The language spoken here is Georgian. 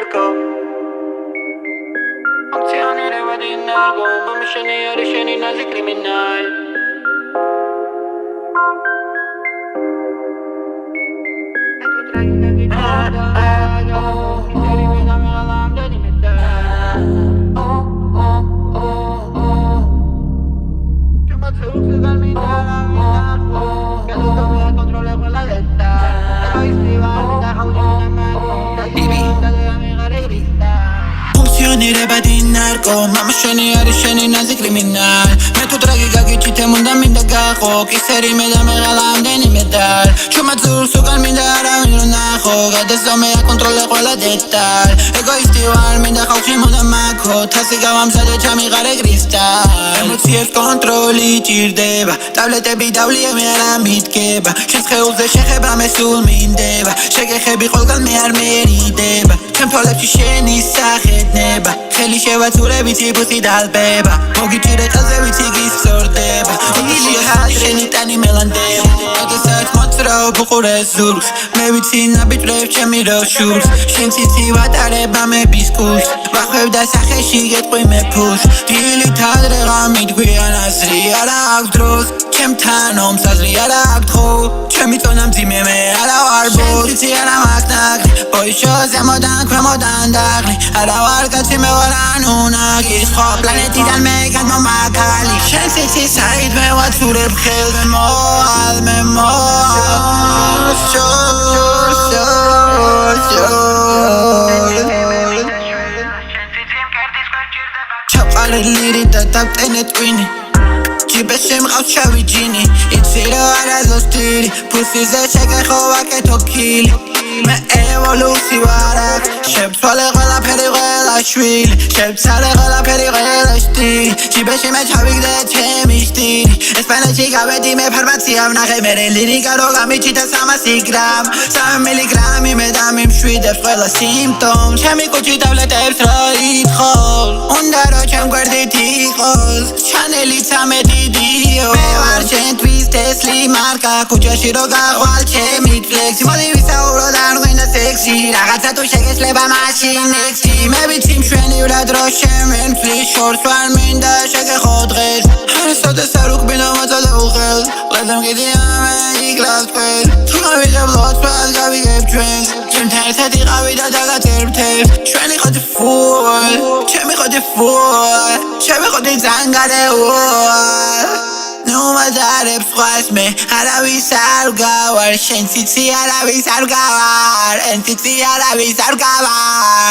narco Funzionerebbe di narco Ma mi sceni nazi criminal Funzionerebbe di narco Ma sceni nazi criminal Me tu tragi gagi te munda minda gajo Kiseri me da me galam deni medal Chuma zur sugal minda aravin najo Gadeso me a controle qola detal Egoisti var minda khawchi muda mako Tasi gavam zade chami gare cristal Emotsies kontroli ჭირდება Tablete დავლიე მე არა მიტკება შენს ხეულზე შეხება მესულ მინდება შეგეხები ყველგან მე არ მერიდება ჩემ თვალებში შენი სახეთნება ხელი შევაცურებით იბუსი დალბება მოგიჭირე წელზე ვიცი გისწორდება იგილი ხალ შენი ტანი მელანდება როდესაც მოძრაობ უყურეს ზურგს მე ვიცი ნაბიჯრებ ჩემი როშურს შენ ციცი ვატარება მე ბისკუს ვახვევ და სახეში გეტყვი მე ფუშ დილით ადრე ღამით გვიან აზრი არა აქვს დროს ჩემთან ომსაზრი არა აქვს თხო ჩემი წონა მძიმე მე არა ვარ ბოს შენ ციცი არა მაგნაგრი ბოიშო ზემოდან ქვემოდან დაღლი არა ვარ კაცი მე ვარ ანუნაგის ხო პლანეტიდან მე გადმომაქალი შენ ციცი საით მე ვაცურებ ხელზე მოალ მე მოალ ჩაყალილი და დავტენე ტვინი ჯიბეს შემყავს შავი ჯინი იცი რა არა ზუსტირი ფუსიზე შეგეხო ვაკეთო ქილი მე ევოლუცი ვარ აქ შევცვალე ყველაფერი ყველა შვილი შევცვალე ყველაფერი ყველა შტილი ჯიბეში მე ჩავიგდე ჩემი შტილი ესპანეთში გავედი მე ფარმაცია ვნახე მერე ლირიკა რო გამიჩიტა 300 გრამ 3 მილიგრამი მე დამიმშვიდებს ყველა სიმპტომს ჩემი კუჩი დავლეტებს რა ითხოვს უნდა რომ ჩემ გვერდით იყოს ჩანელი 13 დიო მე ვარ ჩემთვის ტესლი მარკა კუჩაში რო გაყვალ ჩემი ფლექსი მოდი ვისაუბროთ არ გვინდა სექსი რაღაცა თუ შეგეძლება მაშინ ექსი მე ვიცი მშვენივრად რო შემენფლის შორს ვარ მინდა შეგეხო დღეს სოდეს არ უკბინა მოწოდე უხელს ყლედემ კიდია მე იკლავს თქვენ თუ გავიღებ ლოცვას გავიღებ ჩვენს ჩემთან ერთად იყავი და დაგაწერბთებს ჩვენი ხოდი ფულ ჩემი ხოდი ფულ ჩემი ხოდი ზანგარეულ ნუ მადარებს ხვას მე არავის არ გავარ შენ ციცი არავის არ გავარ ენ ციცი არავის არ გავარ